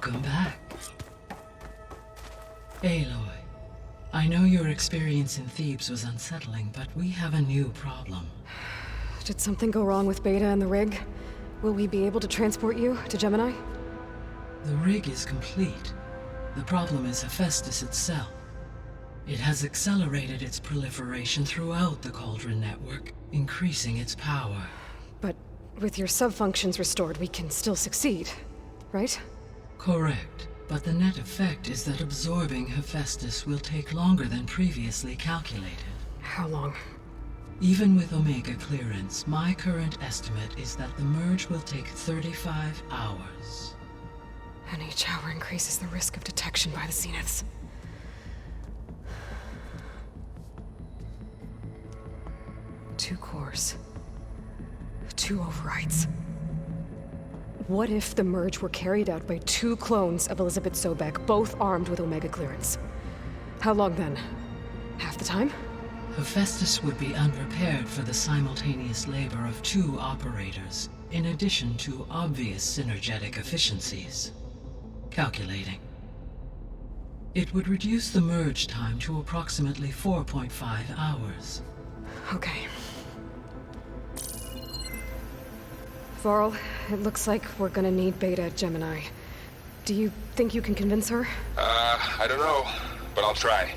Welcome back. Aloy, I know your experience in Thebes was unsettling, but we have a new problem. Did something go wrong with Beta and the rig? Will we be able to transport you to Gemini? The rig is complete. The problem is Hephaestus itself. It has accelerated its proliferation throughout the Cauldron network, increasing its power. But with your sub-functions restored, we can still succeed, right? Correct. But the net effect is that absorbing Hephaestus will take longer than previously calculated. How long? Even with Omega clearance, my current estimate is that the merge will take 35 hours. And each hour increases the risk of detection by the Zeniths. Two cores. Two overrides. What if the merge were carried out by two clones of Elizabeth Sobek, both armed with Omega clearance? How long then? Half the time? Hephaestus would be unprepared for the simultaneous labor of two operators, in addition to obvious synergetic efficiencies. Calculating. It would reduce the merge time to approximately 4.5 hours. Okay. Varl, it looks like we're gonna need Beta at Gemini. Do you think you can convince her? I don't know, but I'll try.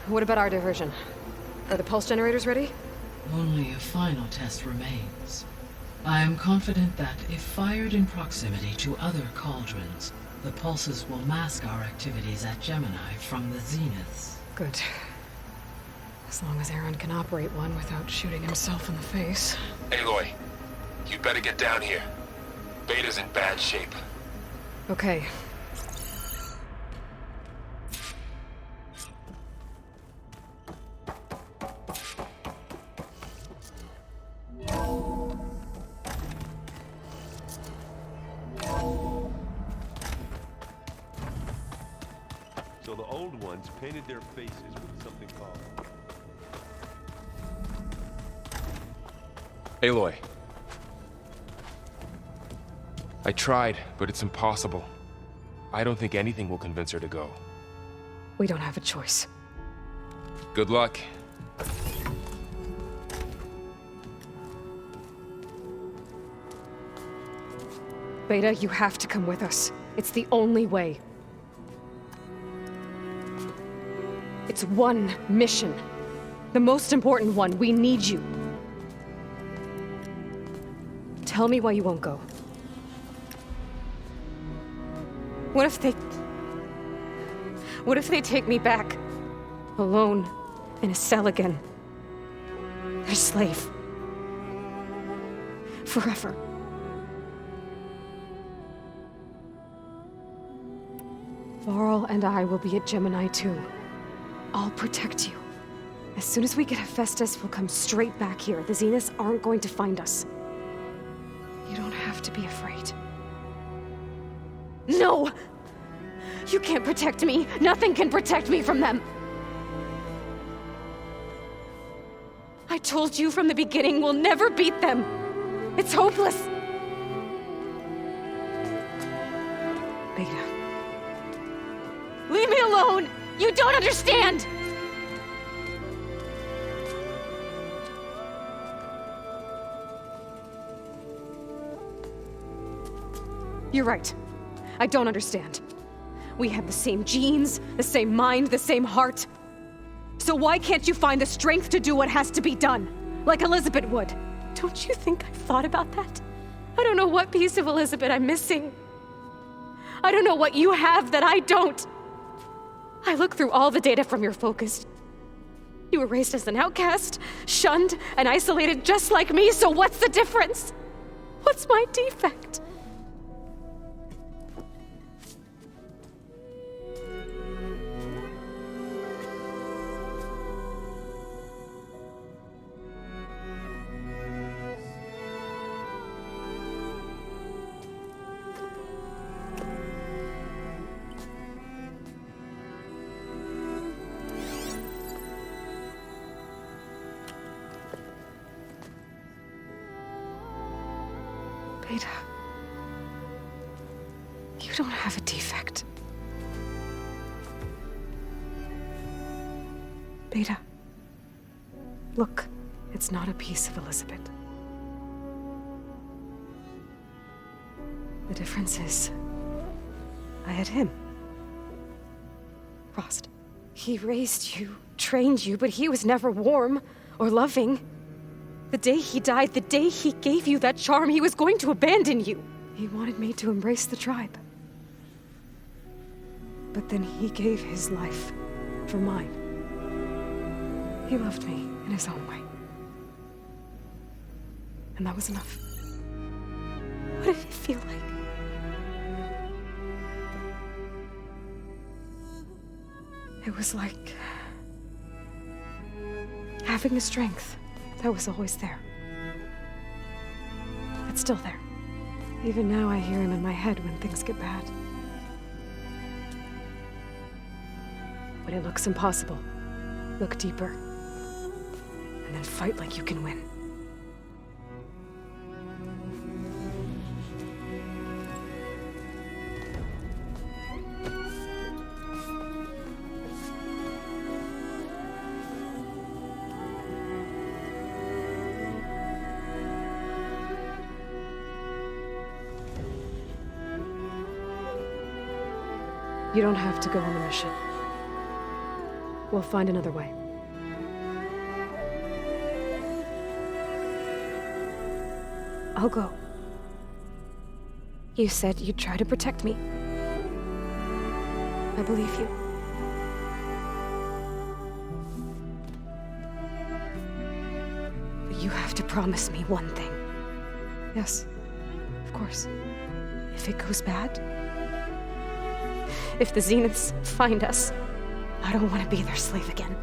What about our diversion? Are the pulse generators ready? Only a final test remains. I am confident that if fired in proximity to other cauldrons, the pulses will mask our activities at Gemini from the Zeniths. Good. As long as Aaron can operate one without shooting himself in the face. Aloy, you better get down here. Beta's in bad shape. Okay. So the old ones painted their faces with something called... Aloy. I tried, but it's impossible. I don't think anything will convince her to go. We don't have a choice. Good luck. Beta, you have to come with us. It's the only way. It's one mission. The most important one. We need you. Tell me why you won't go. What if they take me back? Alone, in a cell again. Their slave. Forever. Varl and I will be at Gemini too. I'll protect you. As soon as we get Hephaestus, we'll come straight back here. The Zeniths aren't going to find us. You don't have to be afraid. No! You can't protect me. Nothing can protect me from them. I told you from the beginning we'll never beat them. It's hopeless. Beta. Leave me alone! You don't understand! You're right. I don't understand. We have the same genes, the same mind, the same heart. So why can't you find the strength to do what has to be done? Like Elizabeth would. Don't you think I've thought about that? I don't know what piece of Elizabeth I'm missing. I don't know what you have that I don't. I look through all the data from your focus. You were raised as an outcast, shunned, and isolated just like me, so what's the difference? What's my defect? Beta. don't have a defect. Beta. Look, it's not a piece of Elizabeth. The difference is, I had him. Rost. He raised you, trained you, but he was never warm or loving. The day he died, the day he gave you that charm, he was going to abandon you. He wanted me to embrace the tribe. But then he gave his life for mine. He loved me in his own way. And that was enough. What did it feel like? It was like having the strength that was always there. It's still there. Even now I hear him in my head when things get bad. When it looks impossible, look deeper. And then fight like you can win. You don't have to go on the mission. We'll find another way. I'll go. You said you'd try to protect me. I believe you. But you have to promise me one thing. Yes, of course. If it goes bad, if the Zeniths find us, I don't want to be their slave again.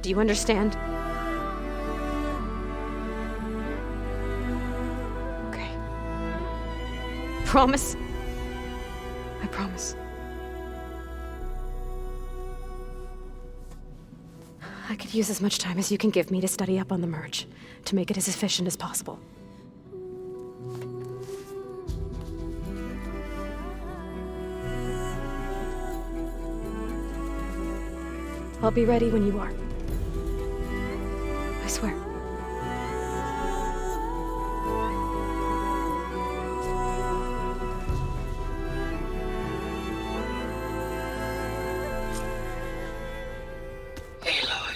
Do you understand? Okay. Promise? I promise. I could use as much time as you can give me to study up on the merge, to make it as efficient as possible. I'll be ready when you are. I swear. Aloy,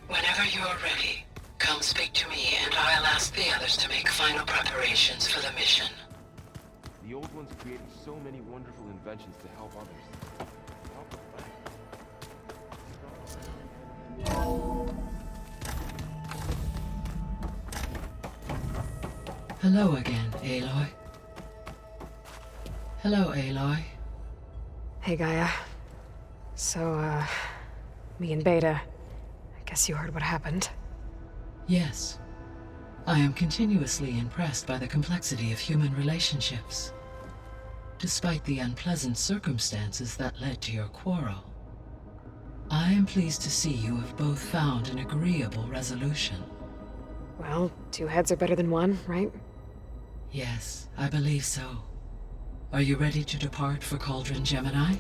whenever you're ready, come speak to me and I'll ask the others to make final preparations for the mission. The old ones created so many wonderful inventions to help others. Help them back. Hello again, Aloy. Hello, Aloy. Hey, Gaia. So, me and Beta, I guess you heard what happened. Yes. I am continuously impressed by the complexity of human relationships. Despite the unpleasant circumstances that led to your quarrel, I am pleased to see you have both found an agreeable resolution. Well, two heads are better than one, right? Yes, I believe so. Are you ready to depart for Cauldron Gemini?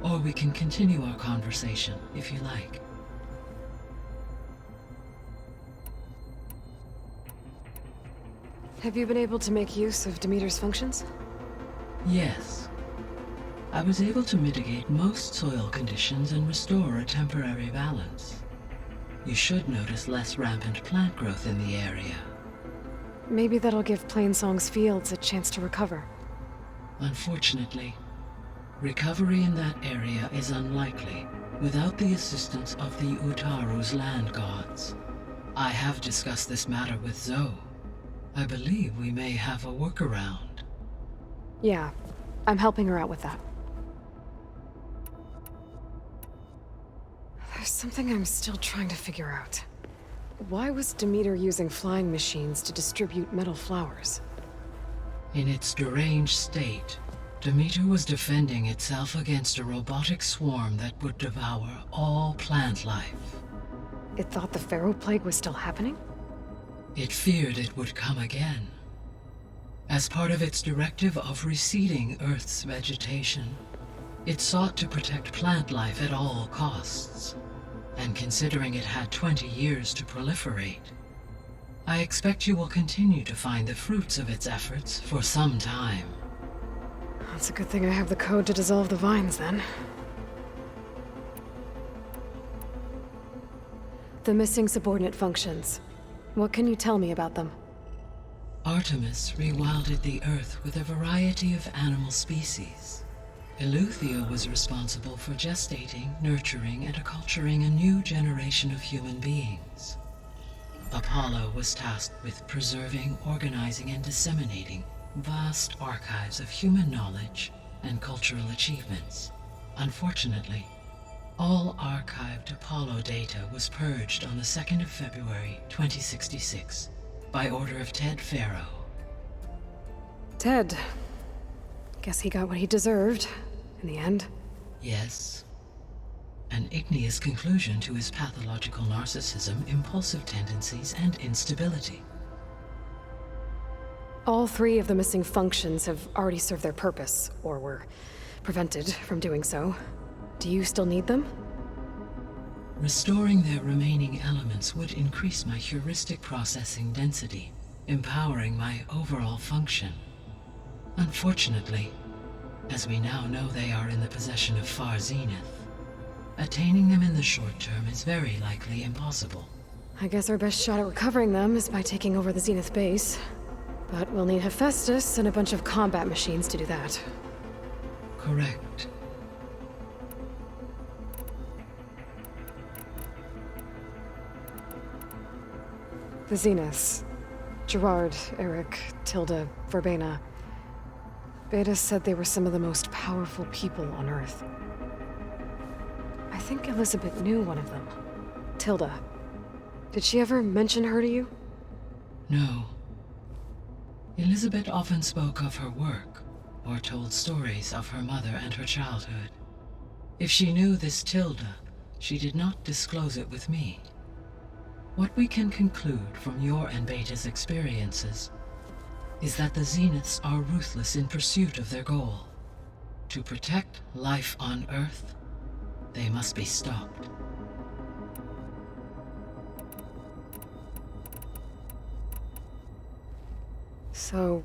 Or we can continue our conversation, if you like. Have you been able to make use of Demeter's functions? Yes. I was able to mitigate most soil conditions and restore a temporary balance. You should notice less rampant plant growth in the area. Maybe that'll give Plainsong's fields a chance to recover. Unfortunately, recovery in that area is unlikely without the assistance of the Utaru's land gods. I have discussed this matter with Zoe. I believe we may have a workaround. Yeah, I'm helping her out with that. There's something I'm still trying to figure out. Why was Demeter using flying machines to distribute metal flowers? In its deranged state, Demeter was defending itself against a robotic swarm that would devour all plant life. It thought the Pharaoh Plague was still happening? It feared it would come again. As part of its directive of receding Earth's vegetation, it sought to protect plant life at all costs. And considering it had 20 years to proliferate, I expect you will continue to find the fruits of its efforts for some time. That's a good thing I have the code to dissolve the vines, then. The missing subordinate functions. What can you tell me about them? Artemis rewilded the Earth with a variety of animal species. Eleuthia was responsible for gestating, nurturing, and acculturating a new generation of human beings. Apollo was tasked with preserving, organizing, and disseminating vast archives of human knowledge and cultural achievements. Unfortunately, all archived Apollo data was purged on the 2nd of February, 2066, by order of Ted Faro. Ted. Guess he got what he deserved, in the end. Yes. An igneous conclusion to his pathological narcissism, impulsive tendencies, and instability. All 3 of the missing functions have already served their purpose, or were prevented from doing so. Do you still need them? Restoring their remaining elements would increase my heuristic processing density, empowering my overall function. Unfortunately, as we now know they are in the possession of Far Zenith, attaining them in the short term is very likely impossible. I guess our best shot at recovering them is by taking over the Zenith base. But we'll need Hephaestus and a bunch of combat machines to do that. Correct. The Zeniths. Gerard, Eric, Tilda, Verbena. Beta said they were some of the most powerful people on Earth. I think Elizabeth knew one of them. Tilda. Did she ever mention her to you? No. Elizabeth often spoke of her work, or told stories of her mother and her childhood. If she knew this Tilda, she did not disclose it with me. What we can conclude from your and Beta's experiences is that the Zeniths are ruthless in pursuit of their goal. To protect life on Earth, they must be stopped. So,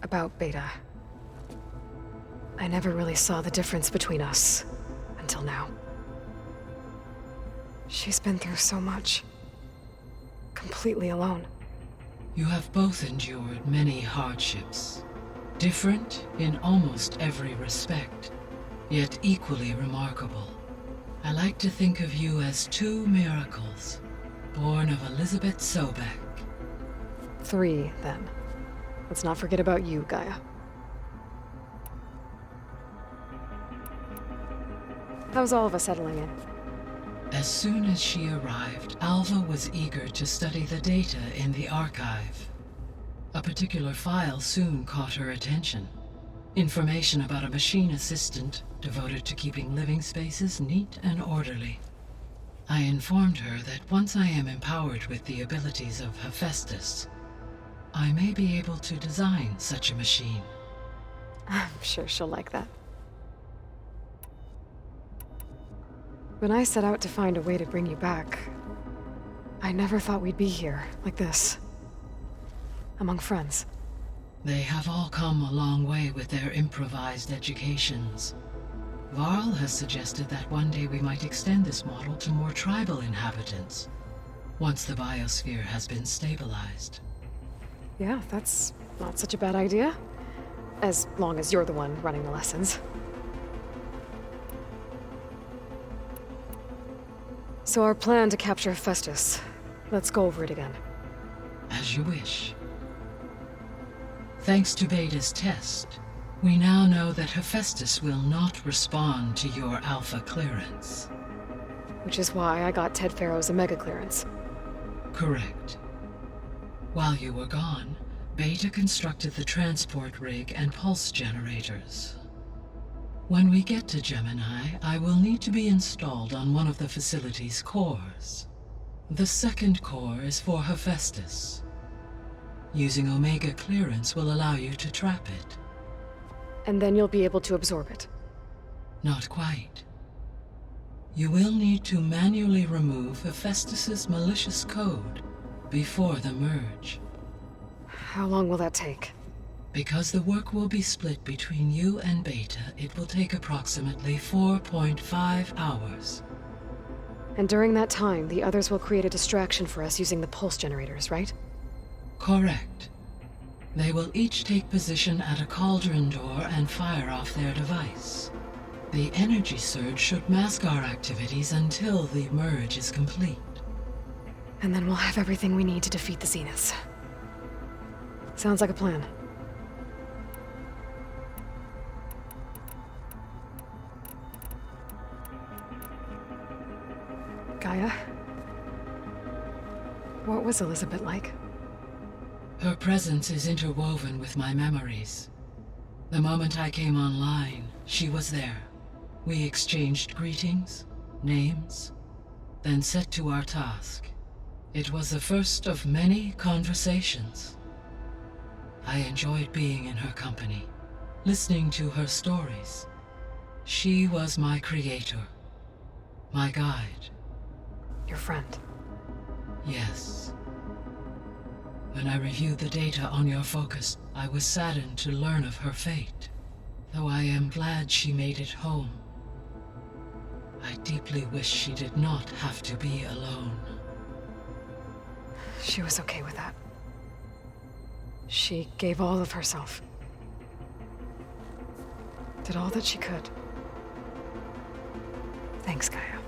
about Beta. I never really saw the difference between us, until now. She's been through so much. Completely alone. You have both endured many hardships, different in almost every respect, yet equally remarkable. I like to think of you as 2 miracles, born of Elizabeth Sobek. 3, then. Let's not forget about you, Gaia. How's all of us settling in? As soon as she arrived, Alva was eager to study the data in the archive. A particular file soon caught her attention. Information about a machine assistant devoted to keeping living spaces neat and orderly. I informed her that once I am empowered with the abilities of Hephaestus, I may be able to design such a machine. I'm sure she'll like that. When I set out to find a way to bring you back, I never thought we'd be here, like this. Among friends. They have all come a long way with their improvised educations. Varl has suggested that one day we might extend this model to more tribal inhabitants, once the biosphere has been stabilized. Yeah, that's not such a bad idea. As long as you're the one running the lessons. So our plan to capture Hephaestus. Let's go over it again. As you wish. Thanks to Beta's test, we now know that Hephaestus will not respond to your Alpha clearance. Which is why I got Ted Faro's Omega clearance. Correct. While you were gone, Beta constructed the transport rig and pulse generators. When we get to Gemini, I will need to be installed on one of the facility's cores. The second core is for Hephaestus. Using Omega clearance will allow you to trap it. And then you'll be able to absorb it. Not quite. You will need to manually remove Hephaestus's malicious code before the merge. How long will that take? Because the work will be split between you and Beta, it will take approximately 4.5 hours. And during that time, the others will create a distraction for us using the pulse generators, right? Correct. They will each take position at a cauldron door and fire off their device. The energy surge should mask our activities until the merge is complete. And then we'll have everything we need to defeat the Zeniths. Sounds like a plan. Gaia? What was Elizabeth like? Her presence is interwoven with my memories. The moment I came online, she was there. We exchanged greetings, names, then set to our task. It was the first of many conversations. I enjoyed being in her company, listening to her stories. She was my creator, my guide. Your friend. Yes. When I reviewed the data on your focus, I was saddened to learn of her fate, though I am glad she made it home. I deeply wish she did not have to be alone. She was okay with that. She gave all of herself. Did all that she could. Thanks, Gaia.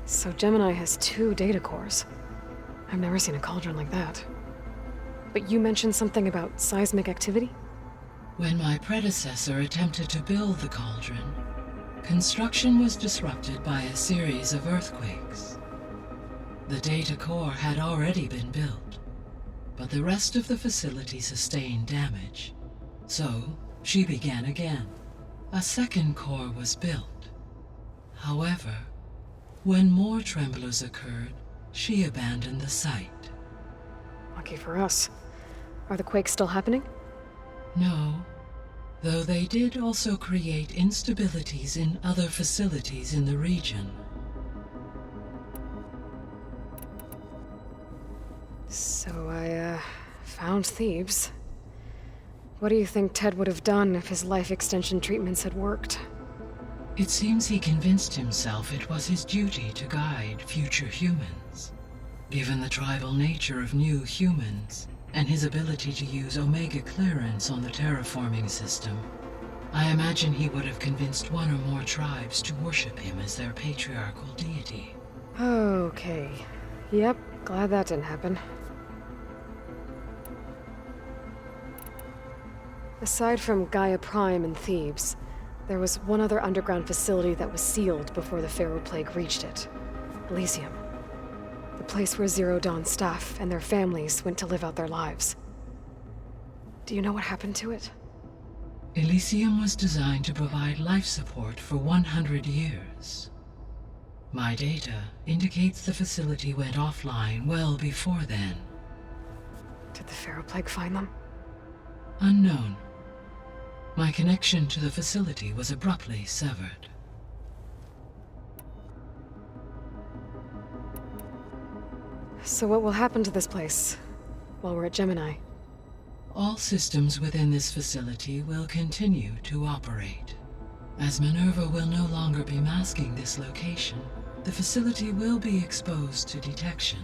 So Gemini has 2 data cores. I've never seen a cauldron like that. But you mentioned something about seismic activity? When my predecessor attempted to build the cauldron, construction was disrupted by a series of earthquakes. The data core had already been built, but the rest of the facility sustained damage. So, she began again. A second core was built. However, when more tremblers occurred, she abandoned the site. Lucky for us. Are the quakes still happening? No, though they did also create instabilities in other facilities in the region. So I, found Thebes. What do you think Ted would have done if his life extension treatments had worked? It seems he convinced himself it was his duty to guide future humans. Given the tribal nature of new humans, and his ability to use Omega clearance on the terraforming system, I imagine he would have convinced one or more tribes to worship him as their patriarchal deity. Okay. Yep, glad that didn't happen. Aside from Gaia Prime and Thebes, there was one other underground facility that was sealed before the Pharaoh Plague reached it. Elysium. The place where Zero Dawn staff and their families went to live out their lives. Do you know what happened to it? Elysium was designed to provide life support for 100 years. My data indicates the facility went offline well before then. Did the Pharaoh Plague find them? Unknown. My connection to the facility was abruptly severed. So what will happen to this place while we're at Gemini? All systems within this facility will continue to operate. As Minerva will no longer be masking this location, the facility will be exposed to detection.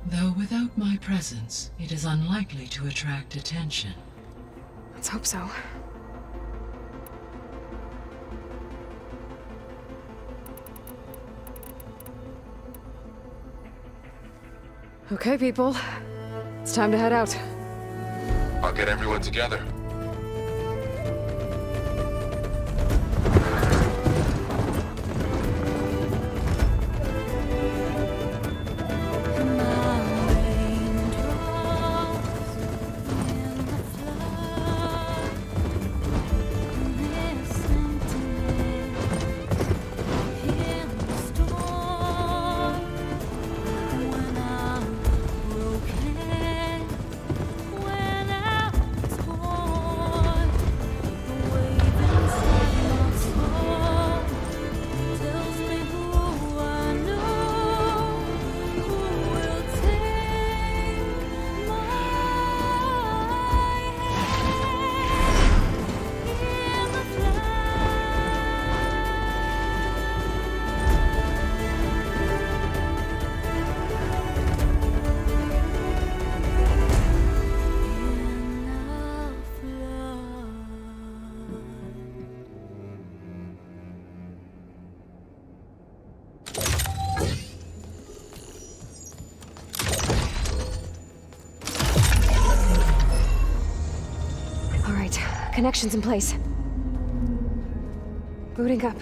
Though without my presence, it is unlikely to attract attention. Let's hope so. Okay, people. It's time to head out. I'll get everyone together. Connections in place. Booting up.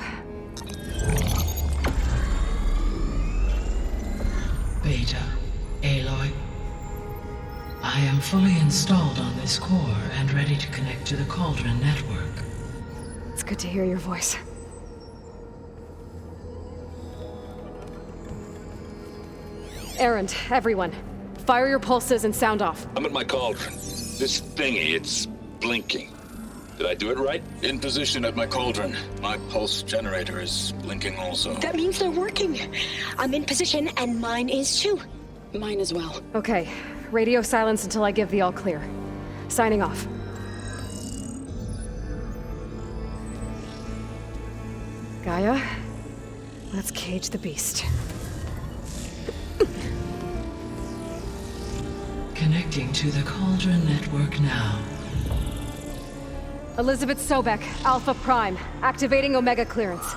Beta, Aloy. I am fully installed on this core and ready to connect to the Cauldron network. It's good to hear your voice. Erend, everyone. Fire your pulses and sound off. I'm at my cauldron. This thingy, it's blinking. Did I do it right? In position at my cauldron. My pulse generator is blinking also. That means they're working. I'm in position, and mine is too. Mine as well. Okay. Radio silence until I give the all clear. Signing off. Gaia, let's cage the beast. Connecting to the Cauldron network now. Elizabeth Sobek, Alpha Prime, activating Omega clearance.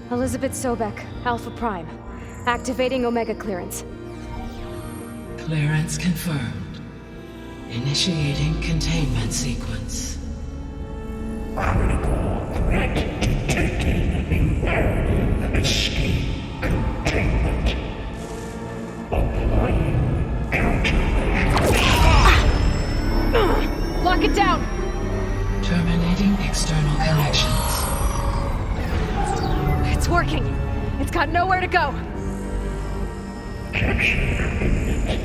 Elizabeth Sobek, Alpha Prime, activating Omega clearance. Clearance confirmed. Initiating containment sequence. Critical threat detected. Imperative escape containment. Applying countermeasures. Lock it down! Terminating external connections. It's working. It's got nowhere to go. Capture imminent.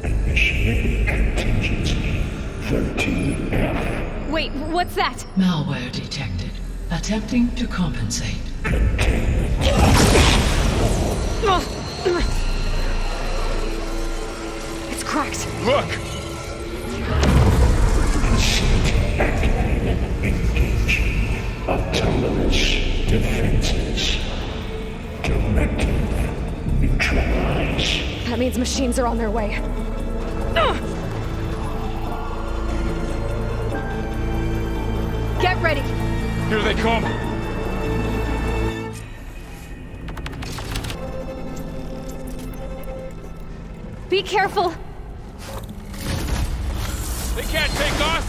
Initiating contingency 13F. Wait, what's that? Malware detected. Attempting to compensate. It's cracked. Look! Facility activated. Engaging autonomous defenses. Directive neutralize. That means machines are on their way. Get ready! Here they come! Be careful! They can't take us!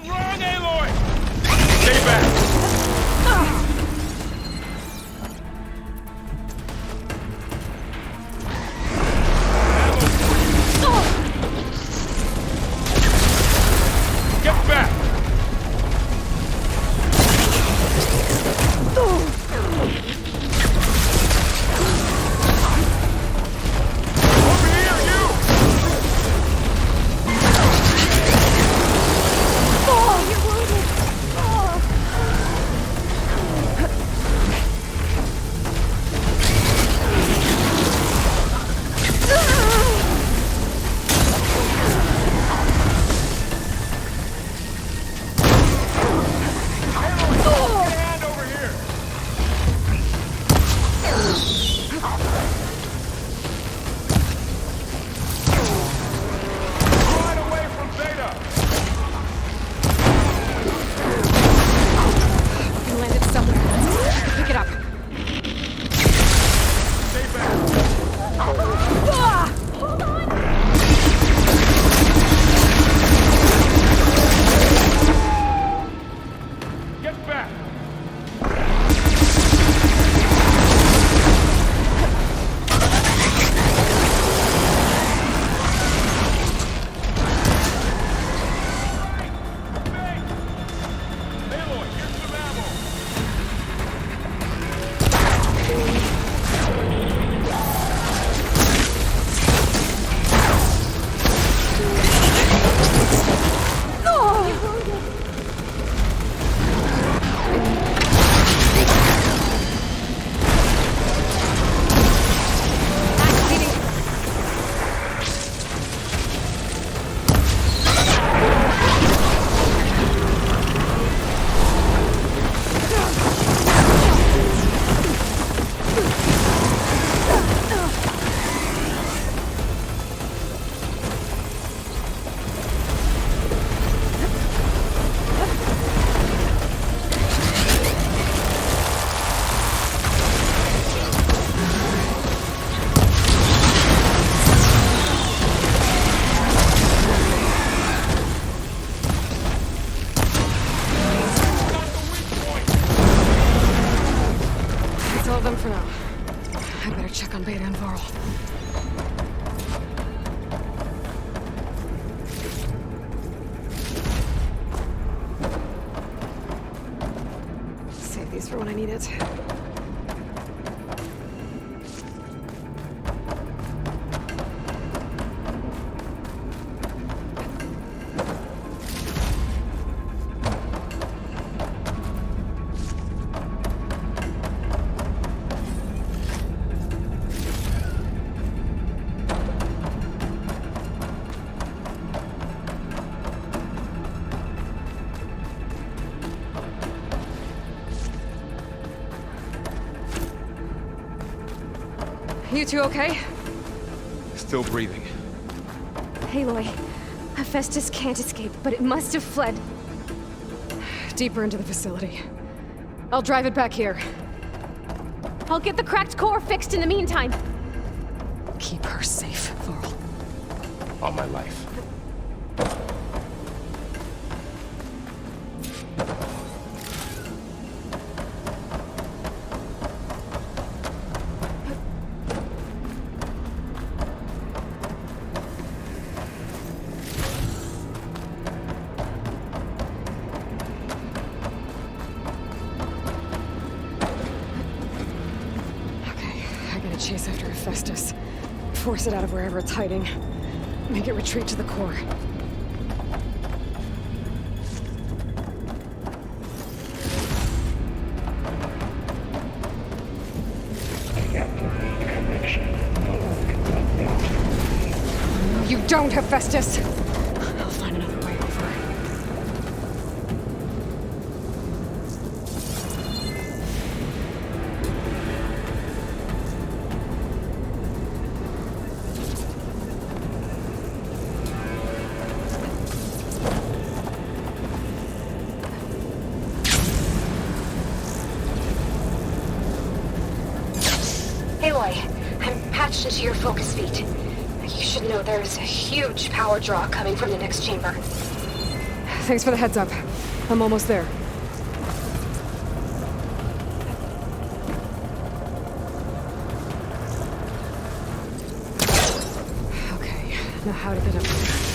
Wrong, Aloy! Stay back! them for now. I better check on Beta and Varl. Save these for when I need it. You two okay? Still breathing. Aloy, Hephaestus can't escape, but it must have fled deeper into the facility. I'll drive it back here. I'll get the cracked core fixed in the meantime. Keep her safe, Varl. All my life. Chase after Hephaestus. Force it out of wherever it's hiding. Make it retreat to the core. No, you don't, Hephaestus! I'll find another way over. Aloy, I'm patched into your focus feed. You should know there's a huge power draw coming from the next chamber. Thanks for the heads up. I'm almost there. Okay, now how to get up there.